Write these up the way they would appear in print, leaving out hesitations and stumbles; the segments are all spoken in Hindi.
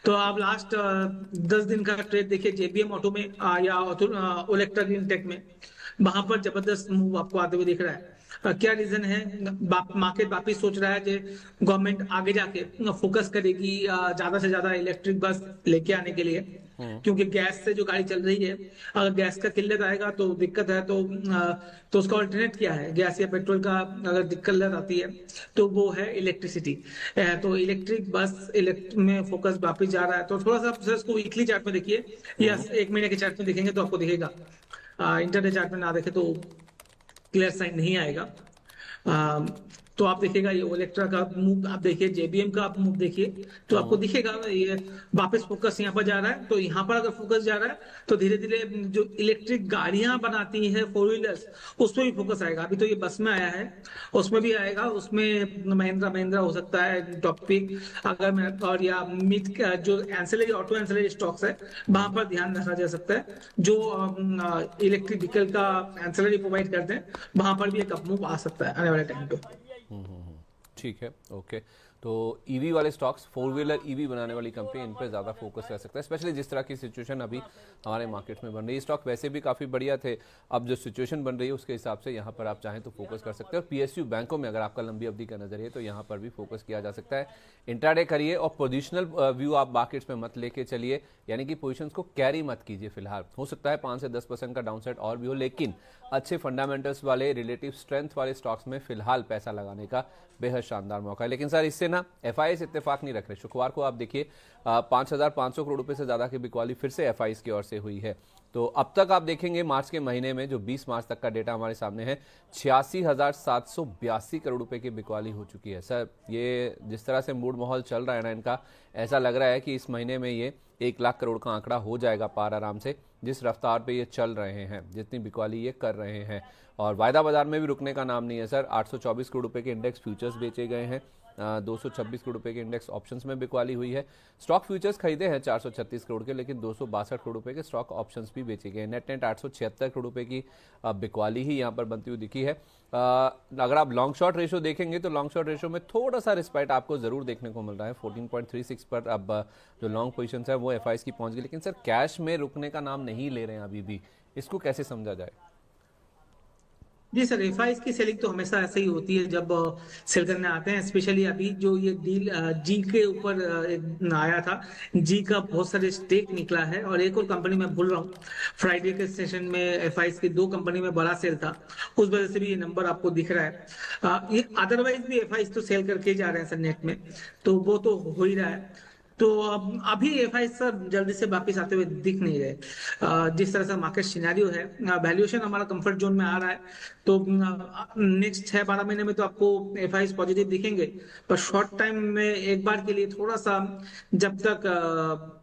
तो आप लास्ट 10 दिन का ट्रेड देखिए जेबीएम ऑटो में या ओलेक्ट्रा ग्रीन टेक में, वहां पर जबरदस्त मूव आपको आते हुए दिख रहा है। क्या रीजन है? मार्केट वापिस सोच रहा है कि गवर्नमेंट आगे जाके फोकस करेगी ज्यादा से ज्यादा इलेक्ट्रिक बस लेके आने के लिए, हम्म। क्योंकि गैस से जो गाड़ी चल रही है, अगर गैस का किल्लत आएगा तो दिक्कत है। तो उसका ऑल्टरनेट क्या है? गैस या पेट्रोल का अगर दिक्कत आती है तो वो है इलेक्ट्रिसिटी। तो इलेक्ट्रिक बस इलेक्ट्रिक में फोकस वापस जा रहा है। तो थोड़ा सा आप सर इसको वीकली चार्ट में देखिए या हम्म। 1 महीने के चार्ट में देखेंगे तो आपको दिखेगा। इंटरनेट चार्ट में ना देखे तो क्लियर साइन नहीं आएगा। अ, तो आप देखिएगा ये ओलेक्ट्रा का मूव आप देखिए, जेबीएम का आप मूव देखिए, तो आपको हम्म। दिखेगा ये वापस फोकस यहाँ पर जा रहा है। तो यहाँ पर अगर फोकस जा रहा है तो धीरे धीरे जो इलेक्ट्रिक गाड़ियां बनाती हैं फोर व्हीलर्स, उसमें भी फोकस आएगा। अभी तो ये बस में आया है, उसमें भी आएगा। उसमें महिंद्रा महिंद्रा हो सकता है टॉप पिक, अगर मैं और या मिड जो एंसिलरी ऑटो एंसिलरी स्टॉक्स है वहां हम्म। पर ध्यान रखा जा सकता है। जो इलेक्ट्रिक व्हीकल का एंसिलरी प्रोवाइड करते हैं वहां पर भी एक अप मूव आ सकता है आने वाले टाइम पे। हम्म। ठीक है, ओके। तो ईवी वाले स्टॉक्स, फोर व्हीलर ईवी बनाने वाली कंपनी, इन पर ज़्यादा फोकस रह सकता है, स्पेशली जिस तरह की सिचुएशन अभी हमारे मार्केट में बन रही है। स्टॉक वैसे भी काफ़ी बढ़िया थे, अब जो सिचुएशन बन रही है उसके हिसाब से यहाँ पर आप चाहें तो फोकस कर सकते हैं। और पीएसयू बैंकों में अगर आपका लंबी अवधि का नजरिए तो यहाँ पर भी फोकस किया जा सकता है। इंट्राडे करिए और पोजिशनल व्यू आप मार्केट्स में मत लेके चलिए, यानी कि पोजिशंस को कैरी मत कीजिए फिलहाल। हो सकता है 5 से 10% का डाउनसाइड और भी हो, लेकिन अच्छे फंडामेंटल्स वाले, रिलेटिव स्ट्रेंथ वाले स्टॉक्स में फिलहाल पैसा लगाने का बेहद शानदार मौका है। लेकिन सर इससे ना एफआईएस इत्तेफाक नहीं रख रहे। शुक्रवार को आप देखिए 5,500 करोड़ रुपए से ज़्यादा की बिकवाली फिर से एफआईएस की ओर से हुई है। तो अब तक आप देखेंगे मार्च के महीने में, जो 20 मार्च तक का डेटा हमारे सामने है, 86,782 करोड़ रुपए की बिकवाली हो चुकी है। सर ये जिस तरह से मूड माहौल चल रहा है ना इनका, ऐसा लग रहा है कि इस महीने में ये 1 लाख करोड़ का आंकड़ा हो जाएगा पार आराम से, जिस रफ्तार पे ये चल रहे हैं, जितनी बिकवाली ये कर रहे हैं। और वायदा बाजार में भी रुकने का नाम नहीं है सर। 824 करोड़ रुपए के इंडेक्स फ्यूचर्स बेचे गए हैं, 226 करोड़ रुपए के इंडेक्स ऑप्शंस में बिकवाली हुई है। स्टॉक फ्यूचर्स खरीदे हैं 436 करोड़ के, लेकिन 262 करोड़ रुपए के स्टॉक ऑप्शंस भी बेचे गए हैं। नेट नेट 876 करोड़ रुपए की बिकवाली ही यहाँ पर बनती हुई दिखी है। अगर आप लॉन्ग शॉर्ट रेशो देखेंगे तो लॉन्ग शॉर्ट रेशो में थोड़ा सा रिस्पाइट आपको जरूर देखने को मिल रहा है। 14.36 पर अब जो लॉन्ग पोजीशंस है वो एफआईएस की पहुंच गई, लेकिन सर कैश में रुकने का नाम नहीं ले रहे हैं अभी भी। इसको कैसे समझा जाए? जी सर, एफआईएस की सेलिंग तो हमेशा ऐसे ही होती है जब सेल करने आते हैं। स्पेशली अभी जो ये डील जी के ऊपर एक आया था, जी का बहुत सारे स्टेक निकला है। और एक और कंपनी मैं भूल रहा हूँ, फ्राइडे के सेशन में एफआईएस की 2 कंपनी में बड़ा सेल था, उस वजह से भी ये नंबर आपको दिख रहा है। ये अदरवाइज भी एफआईएस तो सेल करके ही जा रहे हैं सर नेट में, तो वो तो हो ही रहा है। तो अब अभी एफआई सर जल्दी से वापस आते हुए दिख नहीं रहे। जिस तरह से मार्केट सिनेरियो है, वैल्यूएशन हमारा कंफर्ट जोन में आ रहा है। तो नेक्स्ट 6-12 महीने में तो आपको एफआई पॉजिटिव दिखेंगे। पर शॉर्ट टाइम में एक बार के लिए थोड़ा सा, जब तक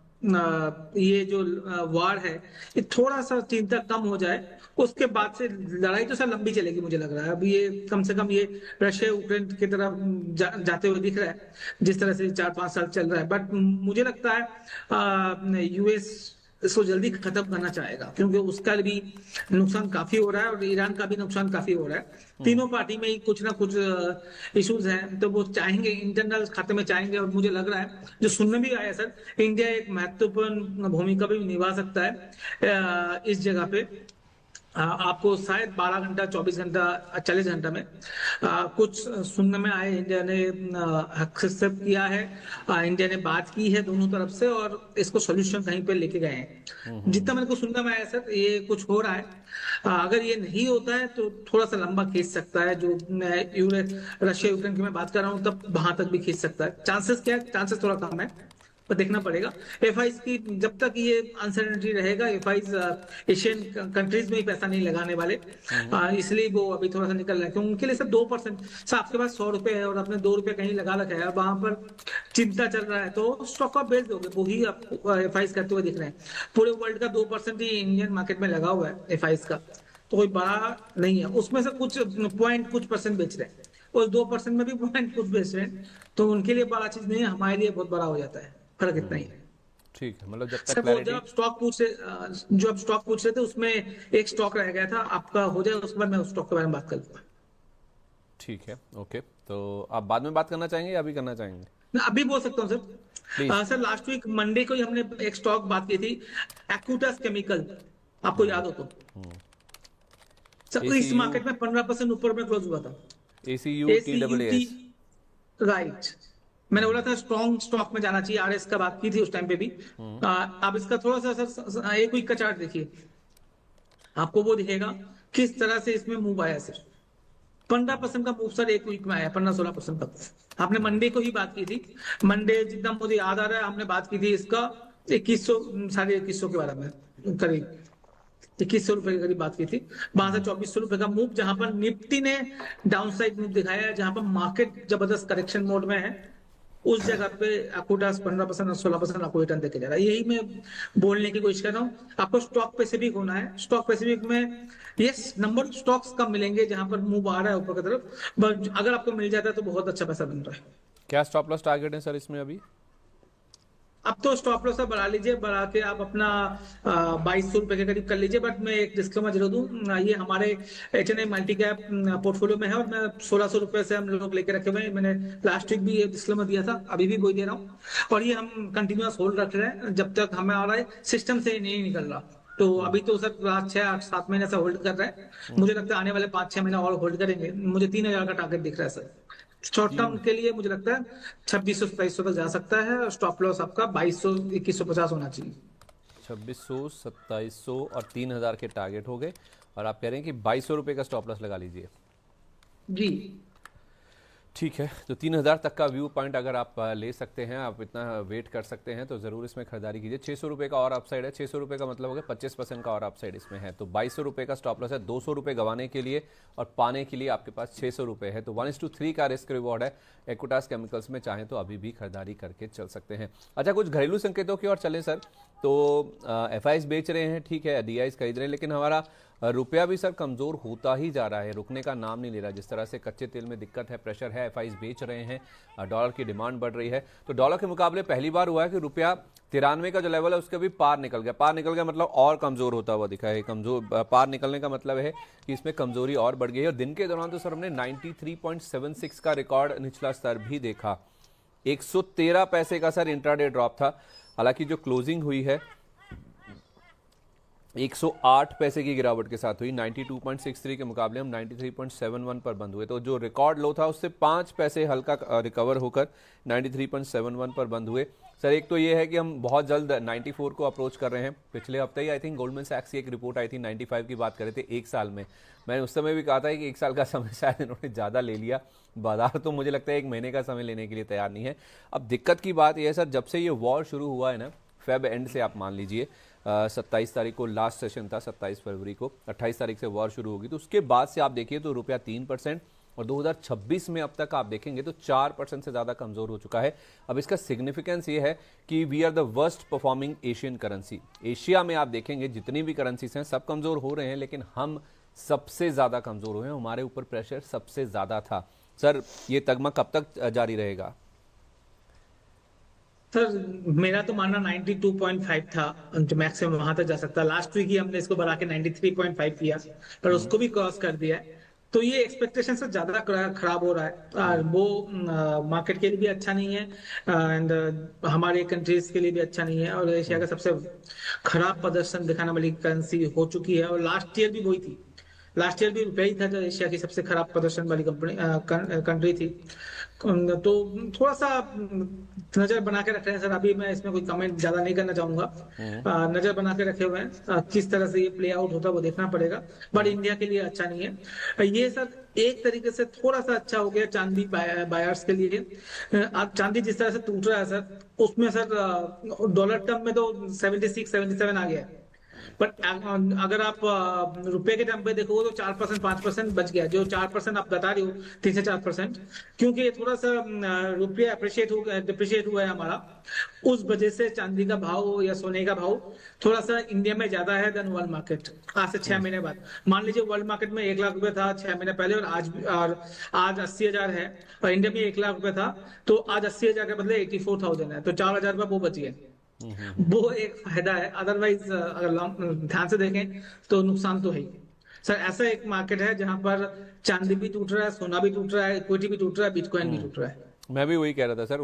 ये जो वार है, ये थोड़ा सा चिंता कम हो जाए, उसके बाद से लड़ाई तो सर लंबी चलेगी मुझे लग रहा है। अभी ये कम से कम ये रशिया यूक्रेन की तरफ जाते हुए दिख रहा है, जिस तरह से 4-5 साल चल रहा है। बट मुझे लगता है यूएस इसको जल्दी खत्म करना चाहेगा, क्योंकि उसका भी नुकसान काफी हो रहा है और ईरान का भी नुकसान काफी हो रहा है। तीनों पार्टी में ही कुछ ना कुछ इश्यूज हैं, तो वो चाहेंगे इंटरनल खाते में चाहेंगे। और मुझे लग रहा है, जो सुनने भी आया सर, इंडिया एक महत्वपूर्ण भूमिका भी निभा सकता है इस जगह पे। आपको शायद 12 घंटा 24 घंटा 40 घंटा में कुछ सुनने में आए, इंडिया ने हस्तक्षेप किया है। इंडिया ने बात की है दोनों तरफ से और इसको सोल्यूशन कहीं पे लेके गए हैं। जितना मेरे को सुनने में आया सर, ये कुछ हो रहा है। अगर ये नहीं होता है तो थोड़ा सा लंबा खींच सकता है। जो रशिया यूक्रेन की मैं बात कर रहा हूँ, तब वहां तक भी खींच सकता है। चांसेस क्या है? चांसेस थोड़ा कम है, पर देखना पड़ेगा। एफआईज की जब तक ये अनसर्टेनिटी रहेगा, एफआईज एशियन कंट्रीज में ही पैसा नहीं लगाने वाले। इसलिए वो अभी थोड़ा सा निकल रहा है, क्योंकि उनके लिए सब 2%। सर आपके पास 100 रुपए है और आपने 2 रुपए कहीं लगा रखा है, वहां पर चिंता चल रहा है, तो स्टॉक ऑफ बेच दोगे, वो ही आपको एफआईज करते हुए दिख रहे हैं। पूरे वर्ल्ड का 2% ही इंडियन मार्केट में लगा हुआ है एफआईज का, तो कोई बड़ा नहीं है। उसमें से कुछ पॉइंट कुछ परसेंट बेच रहे हैं, उस 2% में भी पॉइंट कुछ बेच रहे हैं, तो उनके लिए बड़ा चीज नहीं है, हमारे लिए बहुत बड़ा हो जाता है। फर्क इतना ही है। ठीक है, मतलब जब तक सर वो जब क्लैरिटी। आप स्टॉक पूछ रहे जो आप स्टॉक पूछ रहे थे, उसमें एक स्टॉक रह गया था, आपका हो जाए उसके बाद मैं उस स्टॉक के बारे में बात कर लूंगा। ठीक है, ओके। तो आप बाद में बात करना चाहेंगे या अभी करना चाहेंगे? मैं अभी बोल सकता हूँ sir. Please. Sir last week Monday को ही हमने एक स्टॉक बात की थी, एक्यूटस केमिकल, आपको याद हो तो। सर इस ACU, मार्केट में 15% ऊपर में क्लोज हुआ था। ACU ACUT, TAAS। राइट। मैंने बोला था स्ट्रॉन्ग स्टॉक में जाना चाहिए, आरएस का बात की थी उस टाइम पे भी। अब इसका थोड़ा सा सर एक वीक का चार्ट देखिए, आपको वो दिखेगा किस तरह से इसमें मूव आया सर। 15% का मूव सर एक वीक में आया, 15-16% का। आपने मंडे को ही बात की थी। मंडे जितना मुझे याद आ रहा है, हमने बात की थी इसका 2100, 2150 के बारे में करीब, 2100 रुपए के करीब बात की थी। वहां से 2400 रुपए का मूव, जहां पर निफ्टी ने डाउन साइड मूव दिखाया है, जहां पर मार्केट जबरदस्त करेक्शन मोड में है, उस जगह पे अकोटास 15% और 16% आपको रिटर्न देके जा रहा है। यही मैं बोलने की कोशिश कर रहा हूँ। आपको स्टॉक पेसिफिक होना है। स्टॉक पेसिफिक में यस, नंबर स्टॉक्स कम मिलेंगे जहां पर मूव आ रहा है ऊपर की तरफ, बट अगर आपको मिल जाता है तो बहुत अच्छा पैसा बन रहा है। क्या स्टॉप लॉस टारगेट है सर इसमें अभी? अब तो स्टॉप लॉस बढ़ा लीजिए, बढ़ा के आप अपना 2200 रुपए के करीब कर लीजिए। बट मैं एक डिस्क्लेमर जरूर दूं, ये हमारे HNI मल्टी कैप पोर्टफोलियो में है, और मैं 1600 रुपए से हम लोग लेके रखे हुए हैं। मैंने लास्ट वीक भी ये डिस्क्लेमर दिया था, अभी भी वही दे रहा हूँ। और ये हम कंटिन्यूअस होल्ड रख रहे हैं जब तक हमें आ रहा है सिस्टम से नहीं निकल रहा। तो अभी तो सर लास्ट 6-8-7 महीने से होल्ड कर रहे हैं। मुझे लगता है आने वाले 5-6 महीने और होल्ड करेंगे। मुझे 3000 का टारगेट दिख रहा है सर। शॉर्ट टर्म तीन। के लिए मुझे लगता है 2600-2700 तक जा सकता है, और स्टॉप लॉस आपका 2200-2150 होना चाहिए। 2600, 2700 और 3000 के टारगेट हो गए, और आप कह रहे हैं कि 2200 रुपये का स्टॉप लॉस लगा लीजिए। जी ठीक है, तो 3000 तक का व्यू पॉइंट अगर आप ले सकते हैं, आप इतना वेट कर सकते हैं, तो ज़रूर इसमें खरीदारी कीजिए। 600 रुपये का और अपसाइड है। 600 रुपये का मतलब हो गया 25% का और अपसाइड इसमें है। तो 2200 रुपये का स्टॉप लॉस है। 200 रुपये गंवाने के लिए और पाने के लिए आपके पास 600 रुपये है। तो 1:3 का रिस्क रिवॉर्ड है। एक्विटास केमिकल्स में चाहें तो अभी भी खरीदारी करके चल सकते हैं। अच्छा, कुछ घरेलू संकेतों की ओर चलें सर। तो FIs बेच रहे हैं, ठीक है, DIs खरीद रहे हैं, लेकिन हमारा रुपया भी सर कमज़ोर होता ही जा रहा है, रुकने का नाम नहीं ले रहा। जिस तरह से कच्चे तेल में दिक्कत है, प्रेशर है, FIs बेच रहे हैं, डॉलर की डिमांड बढ़ रही है। तो डॉलर के मुकाबले पहली बार हुआ है कि रुपया 93 का जो लेवल है उसके भी पार निकल गया। पार निकल गया मतलब और कमज़ोर होता हुआ दिखा है। कमज़ोर पार निकलने का मतलब है कि इसमें कमज़ोरी और बढ़ गई है। और दिन के दौरान तो सर हमने 93.76 का रिकॉर्ड निचला स्तर भी देखा। 113 पैसे का सर इंट्राडे ड्रॉप था। हालांकि जो क्लोजिंग हुई है 108 पैसे की गिरावट के साथ हुई। 92.63 के मुकाबले हम 93.71 पर बंद हुए। तो जो रिकॉर्ड लो था उससे 5 पैसे हल्का रिकवर होकर 93.71 पर बंद हुए। सर एक तो ये है कि हम बहुत जल्द 94 को अप्रोच कर रहे हैं। पिछले हफ्ते ही आई थिंक गोल्डमैन सैक्स की एक रिपोर्ट आई थी, 95 की बात कर रहे थे एक साल में। मैंने उस समय भी कहा था कि एक साल का समय शायद इन्होंने ज़्यादा ले लिया। बाजार तो मुझे लगता है एक महीने का समय लेने के लिए तैयार नहीं है। अब दिक्कत की बात यह है सर, जब से ये वॉर शुरू हुआ है ना, फेब एंड से आप मान लीजिए 27 तारीख को लास्ट सेशन था, 27 फरवरी को, 28 तारीख से वॉर शुरू होगी। तो उसके बाद से आप देखिए तो रुपया 3%, और 2026 में अब तक आप देखेंगे तो 4% से ज़्यादा कमज़ोर हो चुका है। अब इसका सिग्निफिकेंस ये है कि we are the worst performing Asian currency. Asia में आप देखेंगे जितनी भी करेंसीज हैं सब कमज़ोर हो रहे हैं, लेकिन हम सबसे ज़्यादा कमज़ोर हुए हैं। हमारे ऊपर प्रेशर सबसे ज़्यादा था। सर ये तगमा कब तक जारी रहेगा? सर मेरा तो मानना 92.5 था, जो मैक्सिमम वहां तक जा सकता है। लास्ट वीक ही हमने इसको बढ़ा के 93.5 किया, पर उसको भी क्रॉस कर दिया है। तो ये एक्सपेक्टेशन से ज्यादा खराब हो रहा है, और वो मार्केट के लिए भी अच्छा नहीं है, एंड हमारे कंट्रीज के लिए भी अच्छा नहीं है। और एशिया का सबसे खराब प्रदर्शन दिखाने वाली करेंसी हो चुकी है, और लास्ट ईयर भी वही थी। लास्ट ईयर भी रुपया ही था जो एशिया की सबसे खराब प्रदर्शन वाली कंट्री थी। तो थोड़ा सा नजर बना के रख रहे हैं सर। अभी मैं इसमें कोई कमेंट ज्यादा नहीं करना चाहूंगा। नजर बना के रखे हुए हैं, किस तरह से ये प्ले आउट होता है वो देखना पड़ेगा। बट इंडिया के लिए अच्छा नहीं है ये सर। एक तरीके से थोड़ा सा अच्छा हो गया चांदी बायर्स के लिए। अब चांदी जिस तरह से टूट रहा है सर, उसमें सर डॉलर टर्म में तो 76-77 आ गया है। बट अगर आप रुपए के टर्म पे देखोगे तो 4%, 5% बच गया। जो 4% आप बता रहे हो, 3 से 4%, क्योंकि ये थोड़ा सा रुपया अप्रिशिएट हो डिप्रिशिएट हुआ है हमारा, उस वजह से चांदी का भाव या सोने का भाव थोड़ा सा इंडिया में ज्यादा है देन वर्ल्ड मार्केट। आज से 6 महीने बाद मान लीजिए वर्ल्ड मार्केट में 1 लाख रुपए था 6 महीने पहले, और आज 80,000 है, और इंडिया में 1 लाख रुपए था। तो आज 80,000 के बदले 84,000 है, तो 4,000 रुपये वो बच गए। वो एक फायदा है। अदरवाइज अगर ध्यान से देखें तो नुकसान तो है ही। सर ऐसा एक मार्केट है जहां पर चांदी भी टूट रहा है, सोना भी टूट रहा है, इक्विटी भी टूट रहा है, बिटकॉइन भी टूट रहा है। मैं भी वही कह रहा था सर।